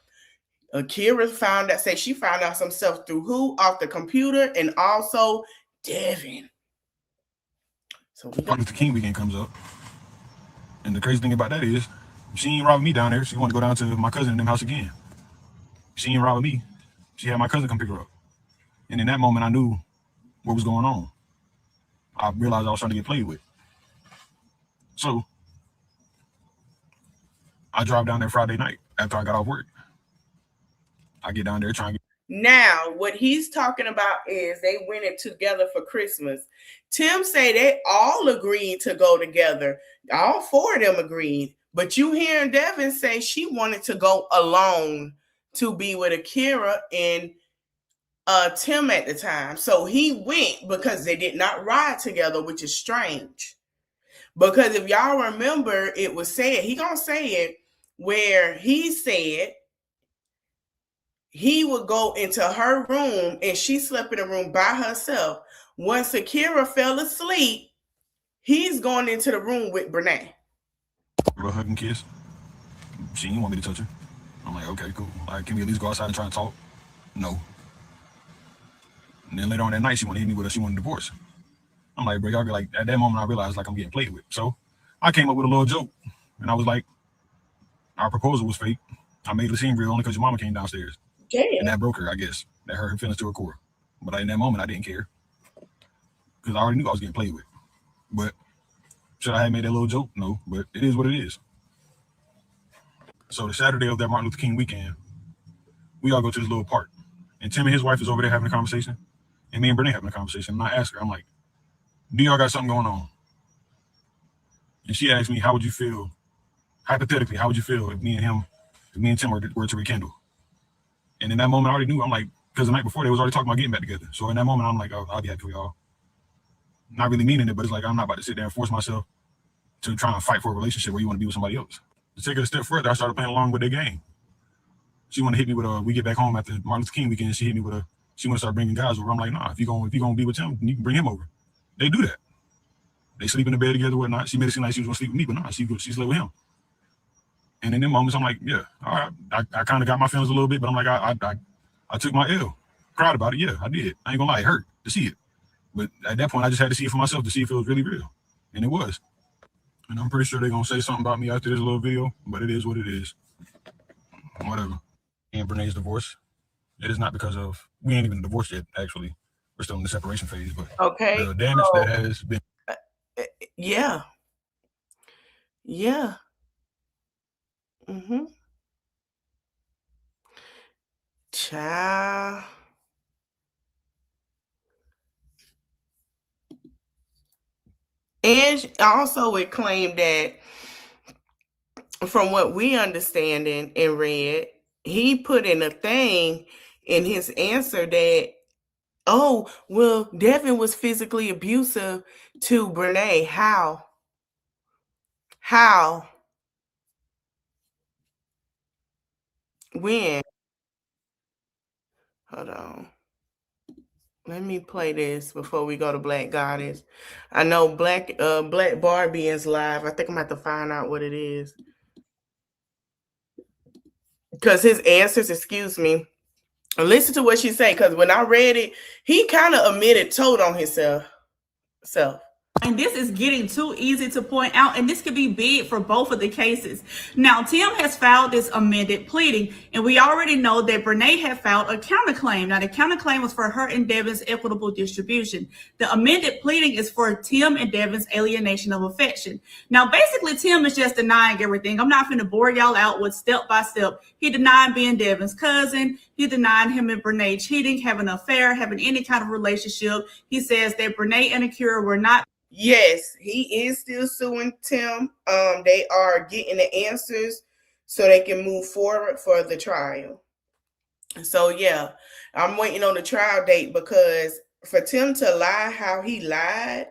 Akira found out some stuff through who? Off the computer, and also Devon. So Martin Luther King weekend comes up. And the crazy thing about that is she ain't robbing me down there. She wanted to go down to my cousin in them house again. She ain't robbing me. She had my cousin come pick her up. And in that moment, I knew what was going on. I realized I was trying to get played with. So I drive down there Friday night after I got off work. I get down there trying to get... Now, what he's talking about is they went it together for Christmas. Tim say they all agreed to go together. All four of them agreed. But you hearing Devon say she wanted to go alone to be with Akira and Tim at the time. So he went because they did not ride together, which is strange. Because if y'all remember, it was said, he gonna say it, where he said he would go into her room and she slept in a room by herself. Once Akira fell asleep, he's going into the room with Brene. A hug and kiss. She didn't want me to touch her. I'm like, okay, cool. Like, can we at least go outside and try and talk? No. And then later on that night, she wanted to hit me with she wanted a divorce. I'm like, bro, y'all get like, at that moment, I realized like I'm getting played with. So I came up with a little joke, and I was like, our proposal was fake. I made it seem real only because your mama came downstairs. Damn. And that broke her, I guess. That hurt her feelings to her core. But in that moment, I didn't care, because I already knew I was getting played with. But should I have made that little joke? No, but it is what it is. So the Saturday of that Martin Luther King weekend, we all go to this little park. And Tim and his wife is over there having a conversation. And me and Brene having a conversation. And I asked her, I'm like, do y'all got something going on? And she asked me, how would you feel, hypothetically, how would you feel if me and Tim were to rekindle? And in that moment, I already knew. I'm like, because the night before, they was already talking about getting back together. So in that moment, I'm like, oh, I'll be happy for y'all. Not really meaning it, but it's like, I'm not about to sit there and force myself to try and fight for a relationship where you want to be with somebody else. To take it a step further, I started playing along with their game. She wanted to hit me with we get back home after Martin Luther King weekend. She hit me with she want to start bringing guys over. I'm like, nah, if you're gonna be with him, you can bring him over. They do that. They sleep in the bed together, whatnot. She made it seem like she was gonna sleep with me, but nah, she slept with him. And in them moments, I'm like, yeah, all right. I kind of got my feelings a little bit, but I'm like, I took my L, cried about it. Yeah, I did. I ain't gonna lie, it hurt to see it. But at that point, I just had to see it for myself to see if it was really real, and it was. And I'm pretty sure they're gonna say something about me after this little video, but it is what it is. Whatever. And Brene's divorce, it is not because of, we ain't even divorced yet, actually. We're still in the separation phase, but okay, the damage that has been. Yeah. Yeah. Mm-hmm. Child. And also it claimed that, from what we understand and read, he put in a thing in his answer that, oh, well, Devon was physically abusive to Brene. How? How? When? Hold on. Let me play this before we go to Black Goddess. I know Black Barbie is live. I think I'm gonna have to find out what it is. Because his answers, excuse me. Listen to what she say, because when I read it, he kind of admitted told on himself. And this is getting too easy to point out, and this could be big for both of the cases. Now, Tim has filed this amended pleading, and we already know that Brene had filed a counterclaim. Now, the counterclaim was for her and Devon's equitable distribution. The amended pleading is for Tim and Devon's alienation of affection. Now, basically, Tim is just denying everything. I'm not going to bore y'all out with step by step. He denied being Devon's cousin. He denied him and Brene cheating, having an affair, having any kind of relationship. He says that Brene and Akira were not. Yes, he is still suing Tim. They are getting the answers so they can move forward for the trial. So yeah, I'm waiting on the trial date, because for Tim to lie how he lied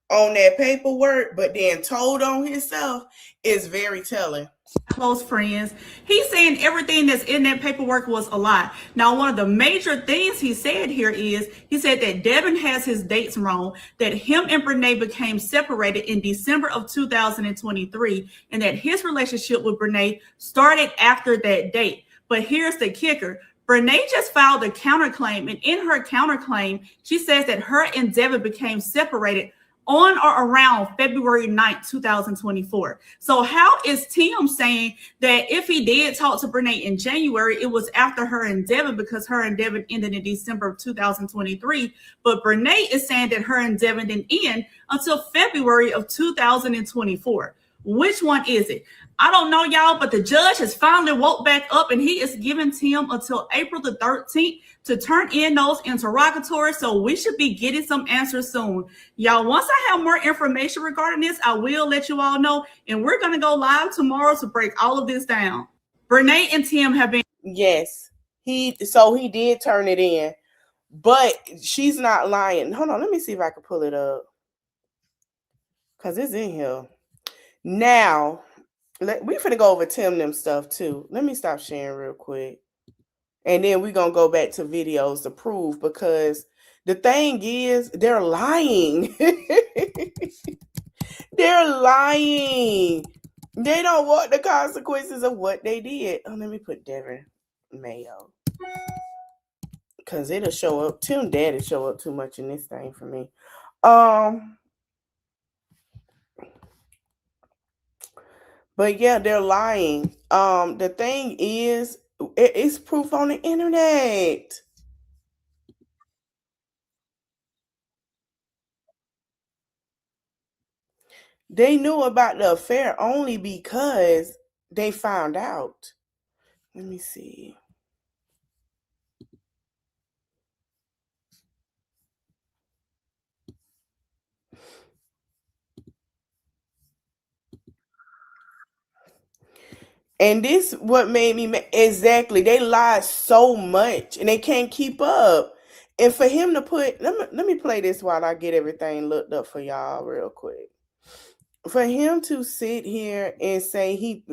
on that paperwork, but then told on himself, is very telling. Close friends. He's saying everything that's in that paperwork was a lie. Now, one of the major things he said here is, he said that Devon has his dates wrong, that him and Brene became separated in December of 2023, and that his relationship with Brene started after that date. But here's the kicker. Brene just filed a counterclaim, and in her counterclaim, she says that her and Devon became separated on or around February 9th, 2024. So how is Tim saying that if he did talk to Brene in January, it was after her and Devon, because her and Devon ended in December of 2023, but Brene is saying that her and Devon didn't end until February of 2024. Which one is it? I don't know, y'all, but the judge has finally woke back up, and he is giving Tim until April the 13th to turn in those interrogatories. So we should be getting some answers soon. Y'all, once I have more information regarding this, I will let you all know. And we're going to go live tomorrow to break all of this down. Brene and Tim have been. Yes, he did turn it in, but she's not lying. Hold on, let me see if I can pull it up, because it's in here. Now, we finna go over Tim them stuff too. Let me stop sharing real quick. And then we're going to go back to videos to prove, because the thing is, they're lying. They're lying. They don't want the consequences of what they did. Oh, let me put Devon Mayo, because it'll show up. Tim Daddy show up too much in this thing for me. But yeah, they're lying. The thing is, it's proof on the internet. They knew about the affair only because they found out. Let me see. And this what made me exactly. They lie so much and they can't keep up. And for him to put, let me play this while I get everything looked up for y'all real quick. For him to sit here and say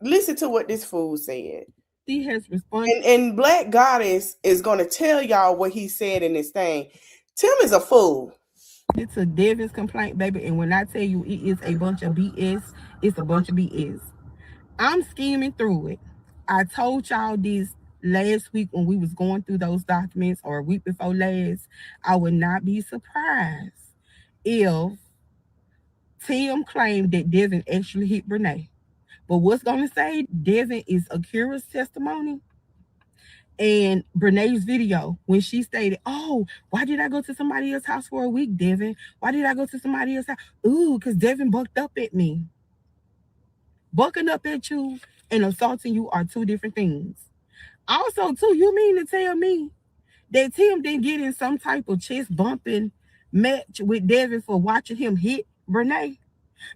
listen to what this fool said. He has responded. And Black Goddess is going to tell y'all what he said in this thing. Tim is a fool. It's a Devon's complaint, baby. And when I tell you it is a bunch of BS, it's a bunch of BS. I'm scheming through it. I told y'all this last week when we was going through those documents, or a week before last. I would not be surprised if Tim claimed that Devon actually hit Brene. But what's going to say Devon is Akira's testimony and Brene's video when she stated, "Oh, why did I go to somebody else's house for a week, Devon? Why did I go to somebody else's house? Ooh, because Devon bucked up at me." Bucking up at you and assaulting you are two different things. Also, too, you mean to tell me that Tim didn't get in some type of chest bumping match with Devon for watching him hit Brene?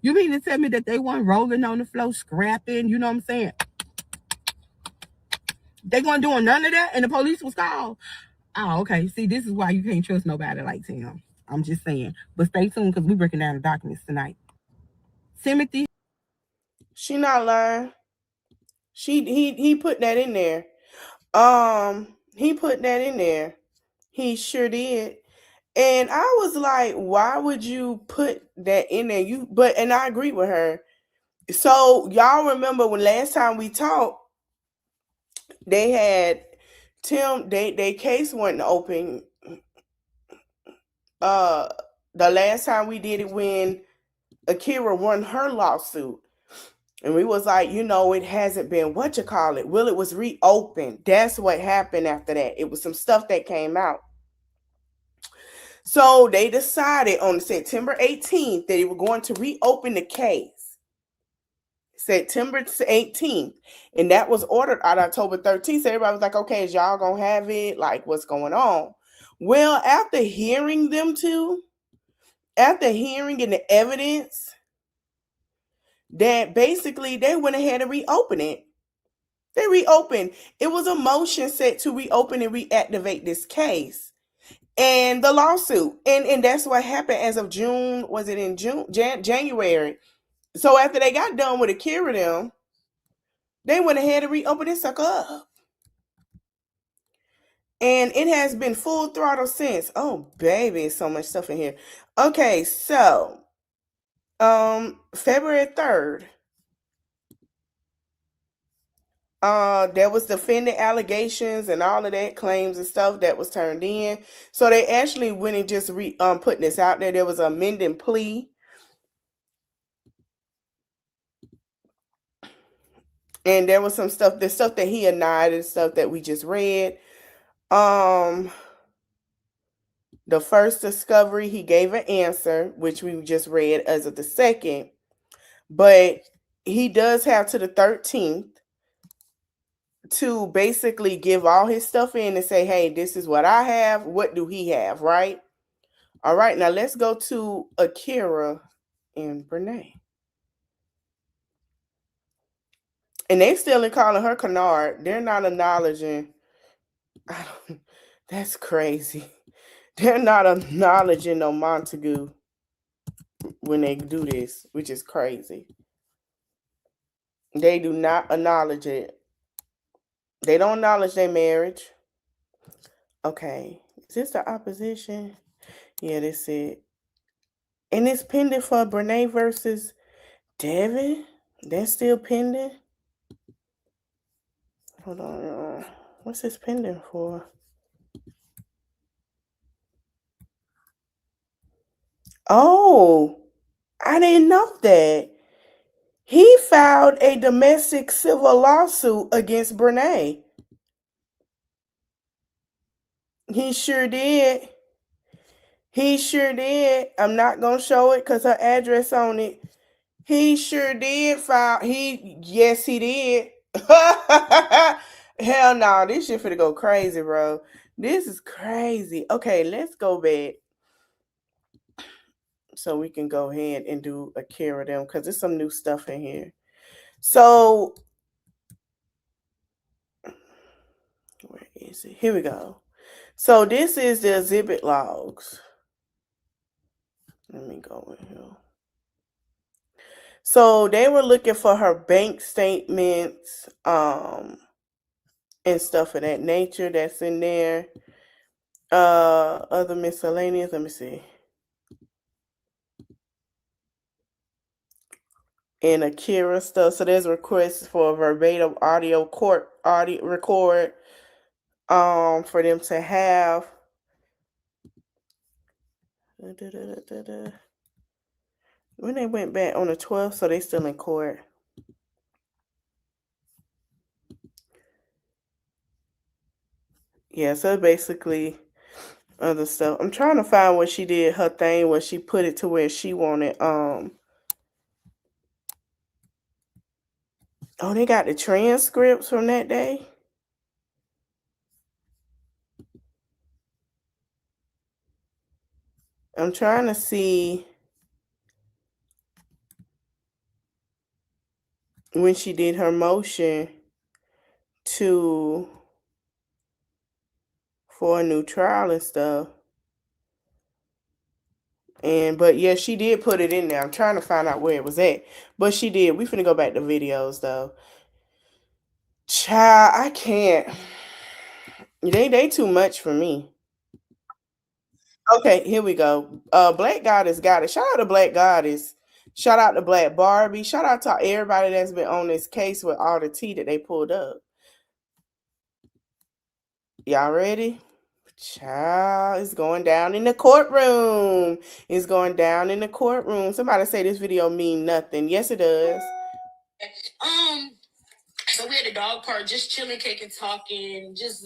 You mean to tell me that they weren't rolling on the floor, scrapping, you know what I'm saying? They weren't doing none of that and the police was called? Oh, okay. See, this is why you can't trust nobody like Tim. I'm just saying. But stay tuned, because we're breaking down the documents tonight. Timothy. She not lying. He put that in there. He put that in there. He sure did. And I was like, why would you put that in there? And I agree with her. So y'all remember when last time we talked, they had Tim, they case wasn't open. The last time we did it when Akira won her lawsuit. And we was like, it hasn't been Well, it was reopened. That's what happened after that. It was some stuff that came out. So they decided on September 18th that they were going to reopen the case. September 18th. And that was ordered on October 13th. So everybody was like, okay, is y'all gonna have it? Like, what's going on? Well, after hearing and the evidence, that basically they went ahead and reopened it. They reopened. It was a motion set to reopen and reactivate this case and the lawsuit. And that's what happened as of June. Was it in January? So after they got done with Akira them, they went ahead and reopened this sucker up. And it has been full throttle since. Oh, baby, so much stuff in here. Okay, so February 3rd, there was defendant allegations and all of that claims and stuff that was turned in. So they actually went and just putting this out there. There was an amending plea. And there was some stuff, the stuff that he denied and stuff that we just read. The first discovery, he gave an answer, which we just read as of the second. But he does have to the 13th to basically give all his stuff in and say, hey, this is what I have. What do he have, right? All right, now let's go to Akira and Brene. And they still calling her Kennard. They're not acknowledging. That's crazy. They're not acknowledging no Montague when they do this, which is crazy. They do not acknowledge it. They don't acknowledge their marriage. Okay. Is this the opposition? Yeah, that's it. And it's pending for Brene versus Devon? That's still pending? Hold on. What's this pending for? Oh, I didn't know that. He filed a domestic civil lawsuit against Brene. He sure did. He sure did. I'm not going to show it because her address on it. He sure did file. Yes, he did. Hell no, this shit finna go crazy, bro. This is crazy. Okay, let's go back so we can go ahead and do a care of them because there's some new stuff in here. So, where is it? Here we go. So this is the exhibit logs. Let me go in here. So they were looking for her bank statements, and stuff of that nature that's in there. Other miscellaneous. Let me see. And Akira stuff. So there's requests for a verbatim audio record, for them to have. When they went back on the 12th, so they still in court. Yeah, so basically other stuff. I'm trying to find where she did her thing, where she put it to where she wanted. Oh, they got the transcripts from that day. I'm trying to see when she did her motion for a new trial and stuff. But yeah, she did put it in there. I'm trying to find out where it was at. But she did. We finna go back to videos though. Child, I can't. They too much for me. Okay, here we go. Black Goddess got it. Shout out to Black Goddess. Shout out to Black Barbie. Shout out to everybody that's been on this case with all the tea that they pulled up. Y'all ready? Child, it's going down in the courtroom. It's going down in the courtroom. Somebody say this video mean nothing. Yes, it does. So we had a dog park, just chilling, kicking, talking, just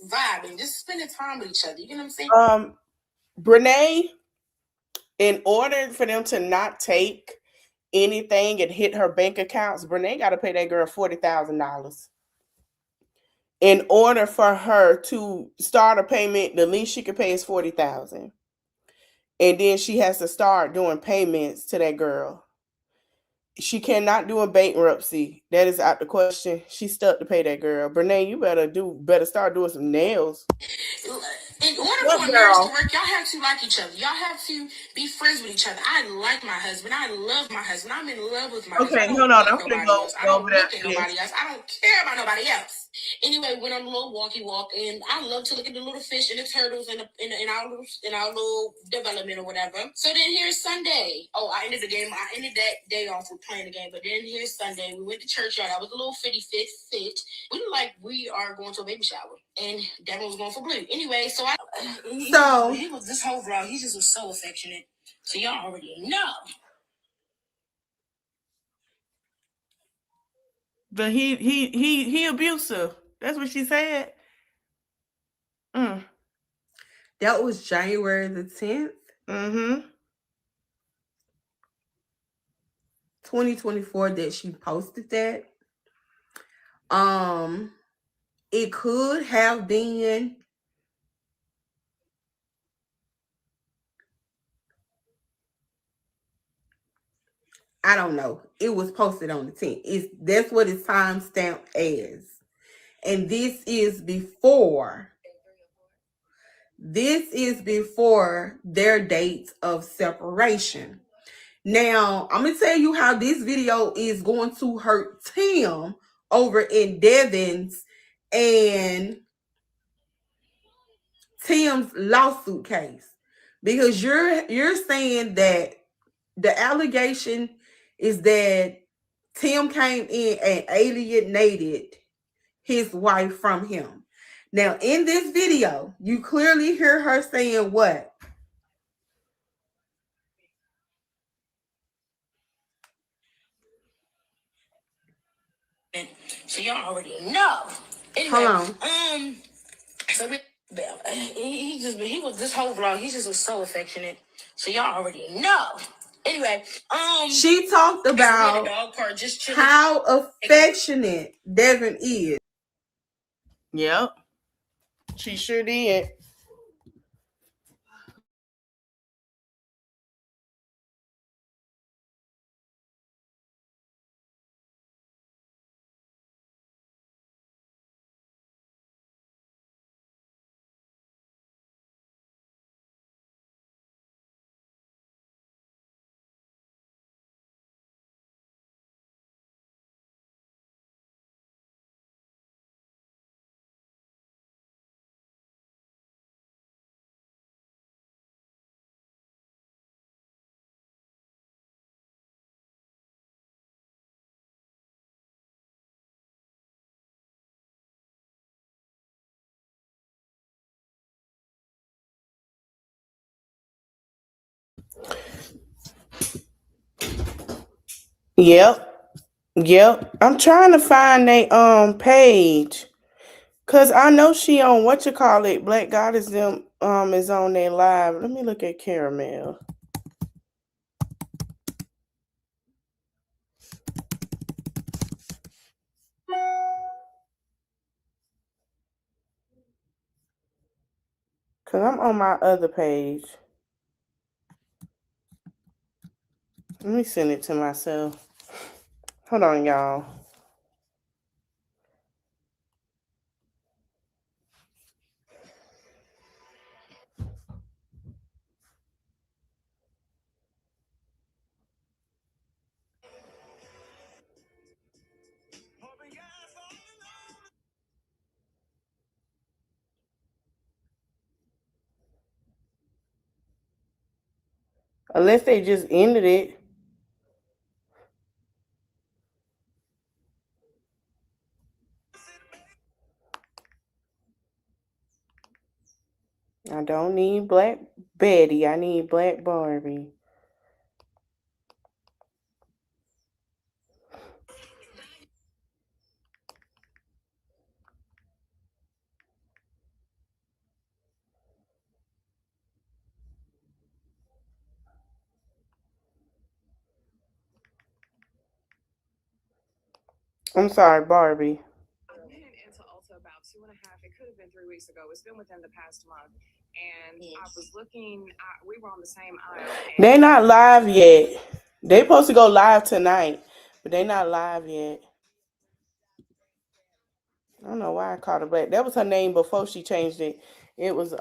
vibing, just spending time with each other. You know what I'm saying? Brene, in order for them to not take anything and hit her bank accounts, Brene got to pay that girl $40,000. In order for her to start a payment, the least she could pay is $40,000. And then she has to start doing payments to that girl. She cannot do a bankruptcy. That is out the question. She's stuck to pay that girl. Brene, you better start doing some nails. In order for a marriage to work, y'all have to like each other. Y'all have to be friends with each other. I like my husband. I love my husband. I'm in love with my husband. I don't want nobody else. I don't look at nobody else. I don't care about nobody else. Anyway, went on a little walkie walk, and I love to look at the little fish and the turtles in our little development or whatever. So then here's Sunday. Oh, I ended the game. I ended that day off with playing the game. But then here's Sunday. We went to church, y'all. I was a little fit. We look like we are going to a baby shower, and Devin was going for blue. Anyway, so he was this whole vlog. He just was so affectionate. So y'all already know. But he abusive. That's what she said. That was January the 10th. 2024 that she posted that. It could have been I don't know. It was posted on the 10th. That's what it's timestamped as. And this is before their dates of separation. Now, I'm going to tell you how this video is going to hurt Tim over in Devon's and Tim's lawsuit case. Because you're saying that the allegation is that Tim came in and alienated his wife from him. Now, in this video, you clearly hear her saying what? So y'all already know. Anyway, Hold on. So he was this whole vlog. He just was so affectionate. So y'all already know. Anyway, she talked about dog park, just chilling. How affectionate Devon is. Yep. She sure did. Yep. Yep. I'm trying to find a page. Cause I know she on what you call it, Black Goddess them is on their live. Let me look at Caramel. Cause I'm on my other page. Let me send it to myself. Hold on, y'all. Unless they just ended it. I don't need Black Betty. I need Black Barbie. I'm sorry, Barbie. Into Ulta about 2.5. It could have been 3 weeks ago. It's been within the past month, and I was looking. We were on the same aisle. They're not live yet. They supposed to go live tonight, but they not live yet. I don't know why I called her Black. That was her name before she changed it. It was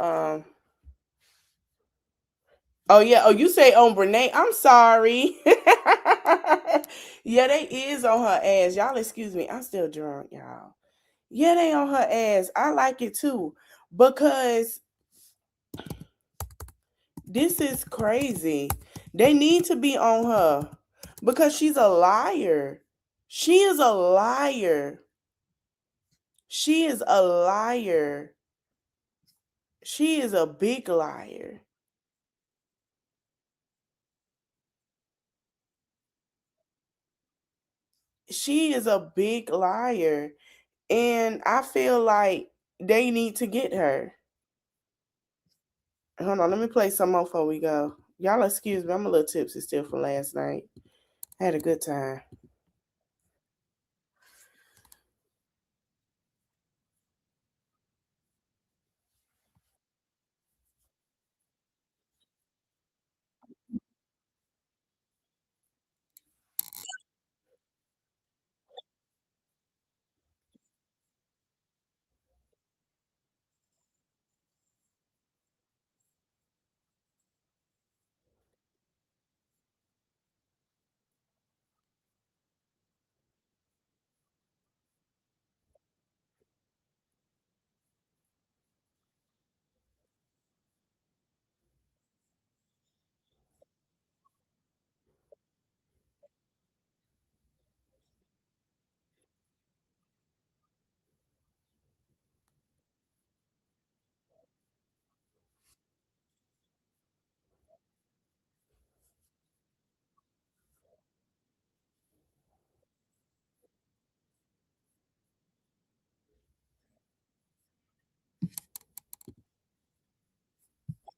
Oh yeah. Oh, you say on Brene. I'm sorry. Yeah, they is on her ass. Y'all excuse me. I'm still drunk, y'all. Yeah, they on her ass. I like it too. Because this is crazy. They need to be on her. Because she's a liar. She is a liar. She is a liar. She is a big liar. She is a big liar. And I feel like they need to get her. Hold on, let me play some more before we go. Y'all excuse me, I'm a little tipsy still from last night. I had a good time.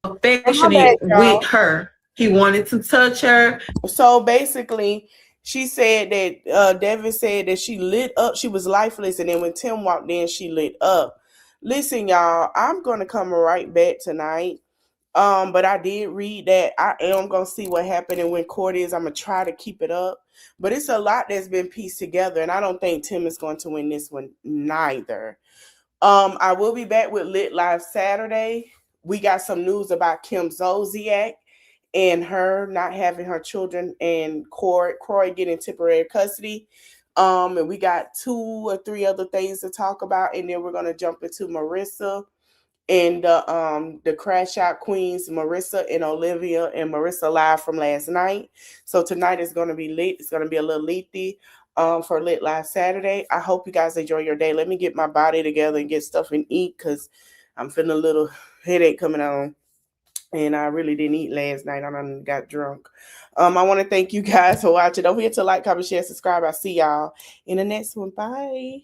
Affectionate with her. He wanted to touch her. So basically, she said that Devin said that she lit up. She was lifeless, and then when Tim walked in, she lit up. Listen, y'all, I'm gonna come right back tonight. But I did read that I am gonna see what happened and when court is. I'm gonna try to keep it up. But it's a lot that's been pieced together, and I don't think Tim is going to win this one neither. I will be back with Lit Live Saturday. We got some news about Kim Zolciak and her not having her children and Croy getting temporary custody. And we got 2 or 3 other things to talk about, and then we're gonna jump into Marissa and the Crash Out Queens, Marissa and Olivia and Marissa live from last night. So tonight is gonna be lit. It's gonna be a little leafy for Lit Live Saturday. I hope you guys enjoy your day. Let me get my body together and get stuff and eat because I'm feeling a little headache coming on. And I really didn't eat last night. I done got drunk. I want to thank you guys for watching. Don't forget to like, comment, share, subscribe. I'll see y'all in the next one. Bye.